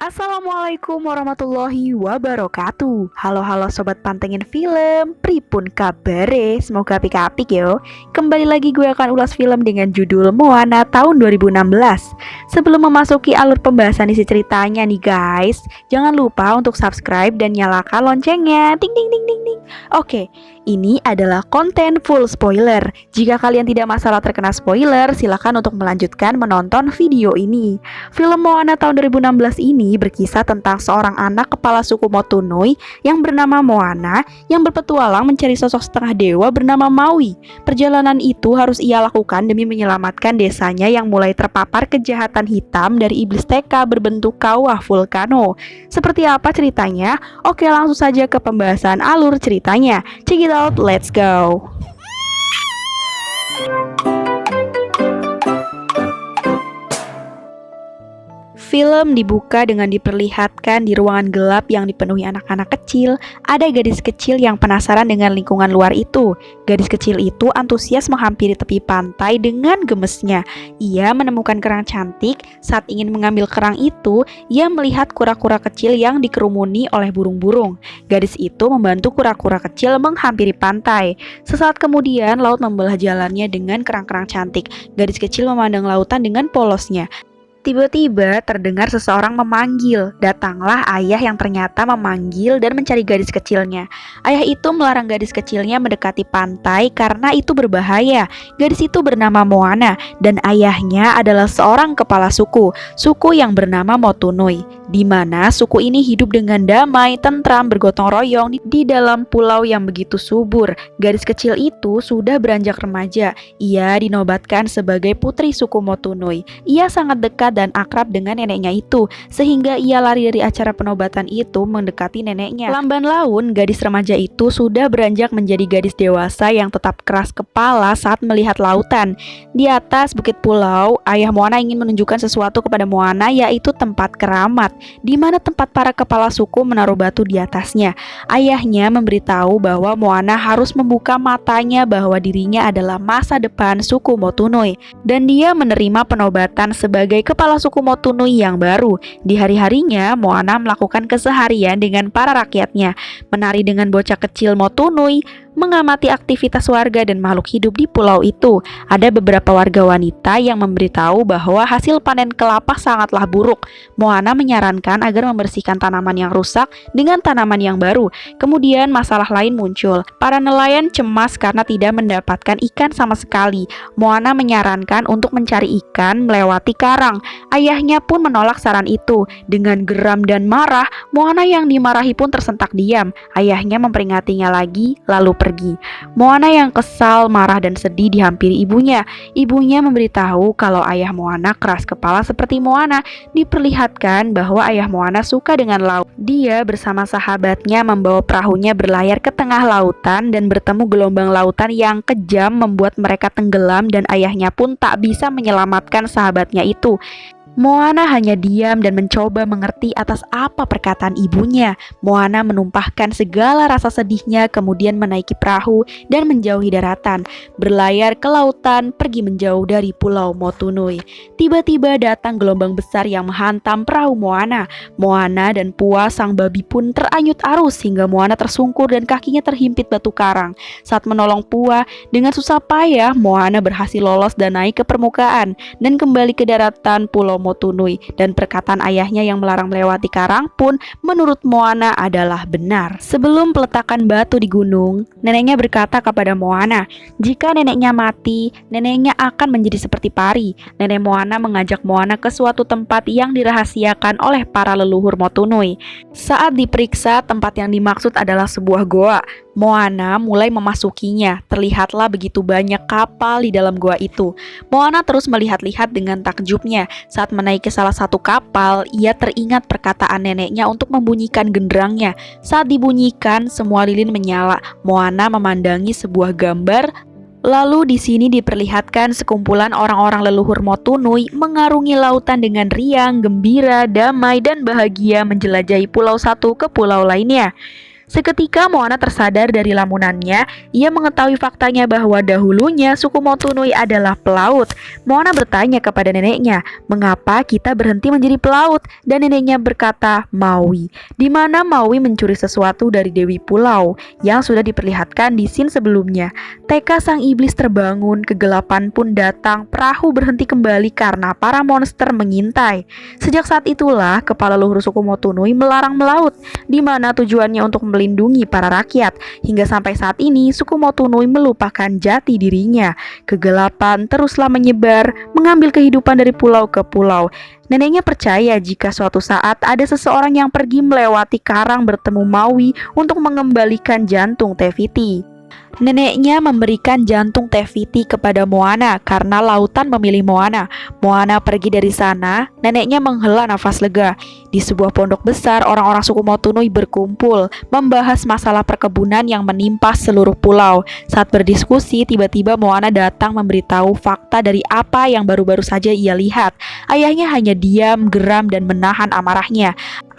Assalamualaikum warahmatullahi wabarakatuh. Halo sobat pantengin film, pripun kabare? Semoga apik-apik yo. Kembali lagi gue akan ulas film dengan judul Moana tahun 2016. Sebelum memasuki alur pembahasan isi ceritanya nih guys, jangan lupa untuk subscribe dan nyalakan loncengnya. Ting ting ting ting ting. Oke, ini adalah konten full spoiler. Jika kalian tidak masalah terkena spoiler, silakan untuk melanjutkan menonton video ini. Film Moana tahun 2016 ini berkisah tentang seorang anak kepala suku Motunui yang bernama Moana yang berpetualang mencari sosok setengah dewa bernama Maui. Perjalanan itu harus ia lakukan demi menyelamatkan desanya yang mulai terpapar kejahatan hitam dari iblis TK berbentuk kawah vulkano. Seperti apa ceritanya? Oke, langsung saja ke pembahasan alur ceritanya. Check it out, let's go. Film dibuka dengan diperlihatkan di ruangan gelap yang dipenuhi anak-anak kecil. Ada gadis kecil yang penasaran dengan lingkungan luar itu. Gadis kecil itu antusias menghampiri tepi pantai dengan gemesnya. Ia menemukan kerang cantik. Saat ingin mengambil kerang itu, ia melihat kura-kura kecil yang dikerumuni oleh burung-burung. Gadis itu membantu kura-kura kecil menghampiri pantai. Sesaat kemudian, laut membelah jalannya dengan kerang-kerang cantik. Gadis kecil memandang lautan dengan polosnya. Tiba-tiba terdengar seseorang memanggil. Datanglah ayah yang ternyata memanggil dan mencari gadis kecilnya. Ayah itu melarang gadis kecilnya mendekati pantai karena itu berbahaya. Gadis itu bernama Moana dan ayahnya adalah seorang kepala suku yang bernama Motunui, di mana suku ini hidup dengan damai, tentram, bergotong royong di dalam pulau yang begitu subur. Gadis kecil itu sudah beranjak remaja. Ia dinobatkan sebagai putri suku Motunui. Ia sangat dekat dan akrab dengan neneknya itu, sehingga ia lari dari acara penobatan itu mendekati neneknya. Lamban laun, gadis remaja itu sudah beranjak menjadi gadis dewasa yang tetap keras kepala saat melihat lautan. Di atas bukit pulau, ayah Moana ingin menunjukkan sesuatu kepada Moana, yaitu tempat keramat, di mana tempat para kepala suku menaruh batu di atasnya. Ayahnya memberitahu bahwa Moana harus membuka matanya bahwa dirinya adalah masa depan suku Motunui, dan dia menerima penobatan sebagai kepala suku Motunui yang baru. Di hari-harinya, Moana melakukan keseharian dengan para rakyatnya, menari dengan bocah kecil Motunui, mengamati aktivitas warga dan makhluk hidup di pulau itu. Ada beberapa warga wanita yang memberitahu bahwa hasil panen kelapa sangatlah buruk. Moana menyarankan agar membersihkan tanaman yang rusak dengan tanaman yang baru. Kemudian masalah lain muncul. Para nelayan cemas karena tidak mendapatkan ikan sama sekali. Moana menyarankan untuk mencari ikan melewati karang. Ayahnya pun menolak saran itu. Dengan geram dan marah, Moana yang dimarahi pun tersentak diam. Ayahnya memperingatinya lagi, lalu pergi. Moana yang kesal, marah dan sedih dihampiri ibunya. Ibunya memberitahu kalau ayah Moana keras kepala seperti Moana. Diperlihatkan bahwa ayah Moana suka dengan laut. Dia bersama sahabatnya membawa perahunya berlayar ke tengah lautan dan bertemu gelombang lautan yang kejam membuat mereka tenggelam dan ayahnya pun tak bisa menyelamatkan sahabatnya itu. Moana hanya diam dan mencoba mengerti atas apa perkataan ibunya. Moana menumpahkan segala rasa sedihnya, kemudian menaiki perahu dan menjauhi daratan, berlayar ke lautan, pergi menjauh dari pulau Motunui. Tiba-tiba datang gelombang besar yang menghantam perahu Moana. Moana dan Pua sang babi pun teranyut arus hingga Moana tersungkur dan kakinya terhimpit batu karang. Saat menolong Pua, dengan susah payah Moana berhasil lolos dan naik ke permukaan dan kembali ke daratan pulau Motunui, dan perkataan ayahnya yang melarang melewati karang pun menurut Moana adalah benar. Sebelum peletakan batu di gunung, neneknya berkata kepada Moana, jika neneknya mati, neneknya akan menjadi seperti pari. Nenek Moana mengajak Moana ke suatu tempat yang dirahasiakan oleh para leluhur Motunui. Saat diperiksa, tempat yang dimaksud adalah sebuah goa. Moana mulai memasukinya. Terlihatlah begitu banyak kapal di dalam gua itu. Moana terus melihat-lihat dengan takjubnya. Saat menaiki salah satu kapal, ia teringat perkataan neneknya untuk membunyikan genderangnya. Saat dibunyikan, semua lilin menyala. Moana memandangi sebuah gambar. Lalu di sini diperlihatkan sekumpulan orang-orang leluhur Motunui mengarungi lautan dengan riang, gembira, damai, dan bahagia menjelajahi pulau satu ke pulau lainnya. Seketika Moana tersadar dari lamunannya. Ia mengetahui faktanya bahwa dahulunya suku Motunui adalah pelaut. Moana bertanya kepada neneknya, "Mengapa kita berhenti menjadi pelaut?" Dan neneknya berkata, "Maui." Di mana Maui mencuri sesuatu dari Dewi Pulau yang sudah diperlihatkan di scene sebelumnya. Teka sang iblis terbangun, kegelapan pun datang, perahu berhenti kembali karena para monster mengintai. Sejak saat itulah kepala luhur suku Motunui melarang melaut, di mana tujuannya untuk melindungi para rakyat. Hingga sampai saat ini suku Motunui melupakan jati dirinya. Kegelapan teruslah menyebar, mengambil kehidupan dari pulau ke pulau. Neneknya percaya jika suatu saat ada seseorang yang pergi melewati karang bertemu Maui untuk mengembalikan jantung Te Fiti. Neneknya memberikan jantung Te Fiti kepada Moana karena lautan memilih Moana. Moana pergi dari sana, neneknya menghela nafas lega. Di sebuah pondok besar, orang-orang suku Motunui berkumpul, membahas masalah perkebunan yang menimpa seluruh pulau. Saat berdiskusi, tiba-tiba Moana datang memberitahu fakta dari apa yang baru-baru saja ia lihat. Ayahnya hanya diam, geram, dan menahan amarahnya.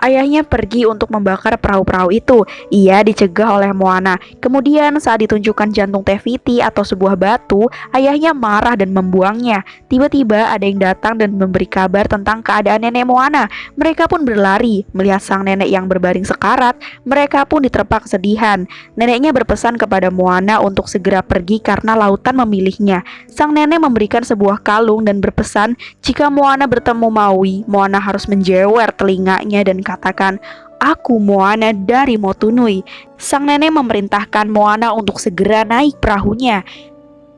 Ayahnya pergi untuk membakar perahu-perahu itu. Ia dicegah oleh Moana. Kemudian saat ditunjukkan jantung Te Fiti atau sebuah batu, ayahnya marah dan membuangnya. Tiba-tiba ada yang datang dan memberi kabar tentang keadaan nenek Moana. Mereka pun berlari. Melihat sang nenek yang berbaring sekarat, mereka pun diterpa kesedihan. Neneknya berpesan kepada Moana untuk segera pergi karena lautan memilihnya. Sang nenek memberikan sebuah kalung dan berpesan jika Moana bertemu Maui, Moana harus menjewer telinganya dan katakan, "Aku Moana dari Motunui." Sang nenek memerintahkan Moana untuk segera naik perahunya.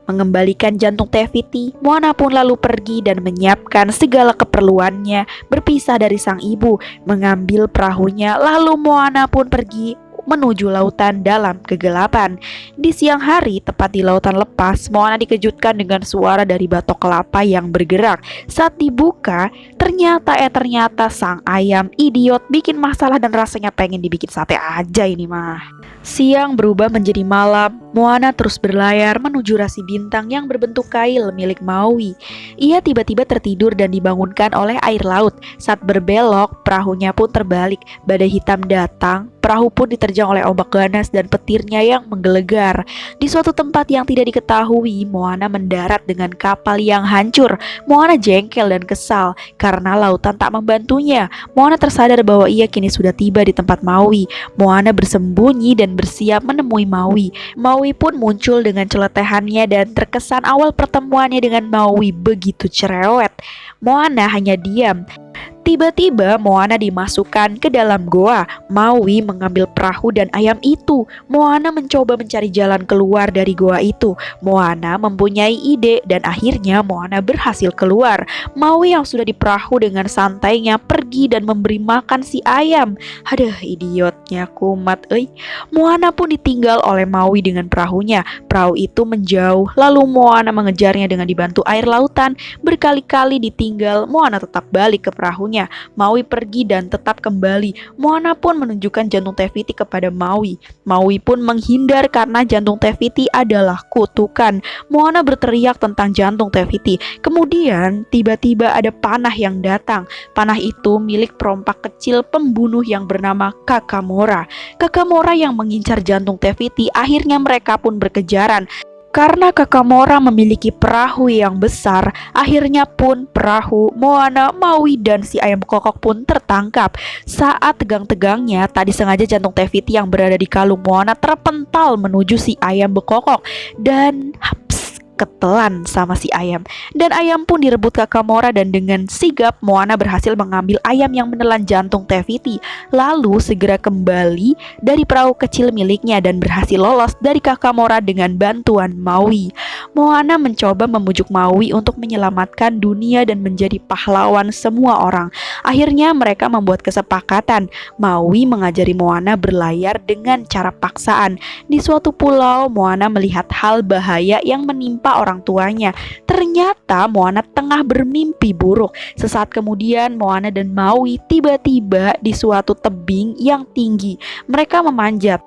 Mengembalikan jantung Te Fiti, Moana pun lalu pergi dan menyiapkan segala keperluannya, berpisah dari sang ibu, mengambil perahunya, lalu Moana pun pergi menuju lautan dalam kegelapan. Di siang hari, tepat di lautan lepas, Moana dikejutkan dengan suara dari batok kelapa yang bergerak. Saat dibuka, ternyata sang ayam idiot bikin masalah dan rasanya pengen dibikin sate aja ini mah. Siang berubah menjadi malam. Moana terus berlayar menuju rasi bintang yang berbentuk kail milik Maui. Ia tiba-tiba tertidur dan dibangunkan oleh air laut. Saat berbelok, perahunya pun terbalik. Badai hitam datang, perahu pun diterjang oleh ombak ganas dan petirnya yang menggelegar. Di suatu tempat yang tidak diketahui, Moana mendarat dengan kapal yang hancur. Moana jengkel dan kesal karena lautan tak membantunya. Moana tersadar bahwa ia kini sudah tiba di tempat Maui. Moana bersembunyi dan bersiap menemui Maui. Maui pun muncul dengan celetehannya dan terkesan awal pertemuannya dengan Maui begitu cerewet. Moana hanya diam. Tiba-tiba Moana dimasukkan ke dalam goa. Maui mengambil perahu dan ayam itu. Moana mencoba mencari jalan keluar dari goa itu. Moana mempunyai ide dan akhirnya Moana berhasil keluar. Maui yang sudah di perahu dengan santainya pergi dan memberi makan si ayam. Aduh, idiotnya kumat euy. Moana pun ditinggal oleh Maui dengan perahunya. Perahu itu menjauh, lalu Moana mengejarnya dengan dibantu air lautan. Berkali-kali ditinggal, Moana tetap balik ke perahunya. Maui pergi dan tetap kembali. Moana pun menunjukkan jantung Te Fiti kepada Maui. Maui pun menghindar karena jantung Te Fiti adalah kutukan. Moana berteriak tentang jantung Te Fiti. Kemudian tiba-tiba ada panah yang datang. Panah itu milik perompak kecil pembunuh yang bernama Kakamora. Kakamora yang mengincar jantung Te Fiti. Akhirnya mereka pun berkejaran. Karena Kakamora memiliki perahu yang besar, akhirnya pun perahu, Moana, Maui, dan si ayam kokok pun tertangkap. Saat tegang-tegangnya, tadi sengaja jantung Te Fiti yang berada di kalung Moana terpental menuju si ayam bekokok dan ketelan sama si ayam. Dan ayam pun direbut Kakamora dan dengan sigap Moana berhasil mengambil ayam yang menelan jantung Te Fiti. Lalu segera kembali dari perahu kecil miliknya dan berhasil lolos dari Kakamora dengan bantuan Maui. Moana mencoba membujuk Maui untuk menyelamatkan dunia dan menjadi pahlawan semua orang. Akhirnya mereka membuat kesepakatan. Maui mengajari Moana berlayar dengan cara paksaan. Di suatu pulau, Moana melihat hal bahaya yang menimpa orang tuanya. Ternyata Moana tengah bermimpi buruk. Sesaat kemudian Moana dan Maui tiba-tiba di suatu tebing yang tinggi. Mereka memanjat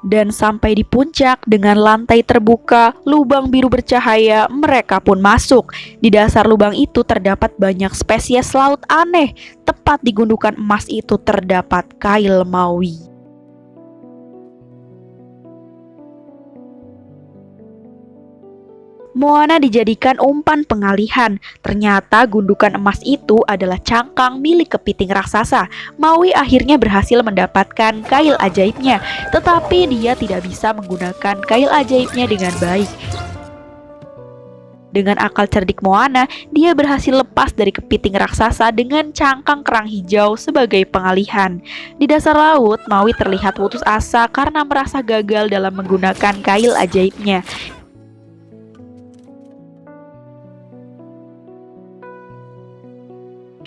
dan sampai di puncak dengan lantai terbuka, lubang biru bercahaya. Mereka pun masuk. Di dasar lubang itu terdapat banyak spesies laut aneh. Tepat di gundukan emas itu terdapat kail Maui. Moana dijadikan umpan pengalihan. Ternyata gundukan emas itu adalah cangkang milik kepiting raksasa. Maui akhirnya berhasil mendapatkan kail ajaibnya, tetapi dia tidak bisa menggunakan kail ajaibnya dengan baik. Dengan akal cerdik Moana, dia berhasil lepas dari kepiting raksasa dengan cangkang kerang hijau sebagai pengalihan. Di dasar laut, Maui terlihat putus asa karena merasa gagal dalam menggunakan kail ajaibnya.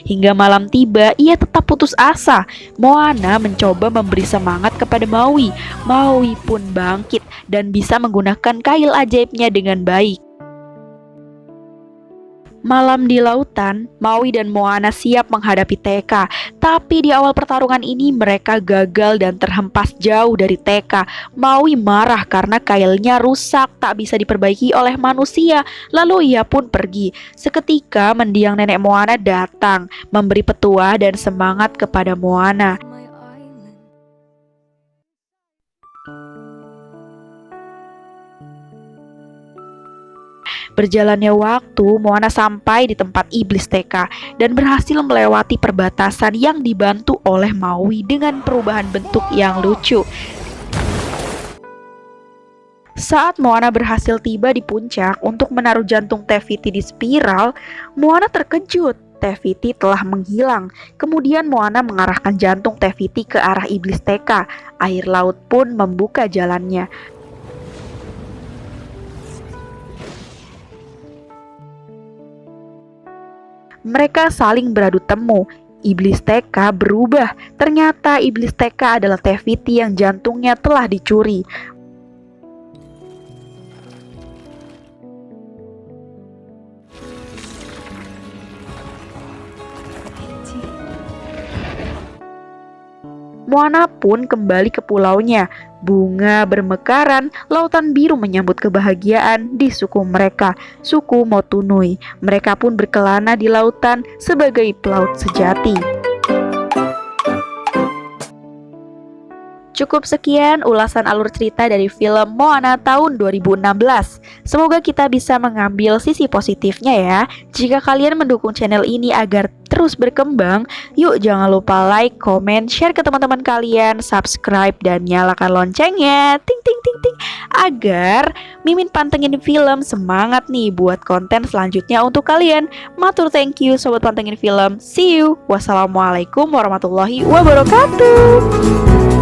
Hingga malam tiba, ia tetap putus asa. Moana mencoba memberi semangat kepada Maui. Maui pun bangkit dan bisa menggunakan kail ajaibnya dengan baik. Malam di lautan, Maui dan Moana siap menghadapi Teka. Tapi di awal pertarungan ini mereka gagal dan terhempas jauh dari Teka. Maui marah karena kailnya rusak, tak bisa diperbaiki oleh manusia. Lalu ia pun pergi. Seketika mendiang nenek Moana datang, memberi petua dan semangat kepada Moana. Berjalannya waktu, Moana sampai di tempat iblis Teka dan berhasil melewati perbatasan yang dibantu oleh Maui dengan perubahan bentuk yang lucu. Saat Moana berhasil tiba di puncak untuk menaruh jantung Te-Fiti di spiral, Moana terkejut. Te-Fiti telah menghilang. Kemudian Moana mengarahkan jantung Te-Fiti ke arah iblis Teka. Air laut pun membuka jalannya. Mereka saling beradu temu. Iblis Teka berubah. Ternyata iblis Teka adalah Te-Fiti yang jantungnya telah dicuri. Moana pun kembali ke pulaunya. Bunga bermekaran, lautan biru menyambut kebahagiaan di suku mereka, suku Motunui. Mereka pun berkelana di lautan sebagai pelaut sejati. Cukup sekian ulasan alur cerita dari film Moana tahun 2016. Semoga kita bisa mengambil sisi positifnya ya. Jika kalian mendukung channel ini agar terus berkembang, yuk jangan lupa like, comment, share ke teman-teman kalian, subscribe, dan nyalakan loncengnya, ting ting ting ting, agar Mimin Pantengin Film semangat nih buat konten selanjutnya untuk kalian. Matur thank you Sobat Pantengin Film. See you. Wassalamualaikum warahmatullahi wabarakatuh.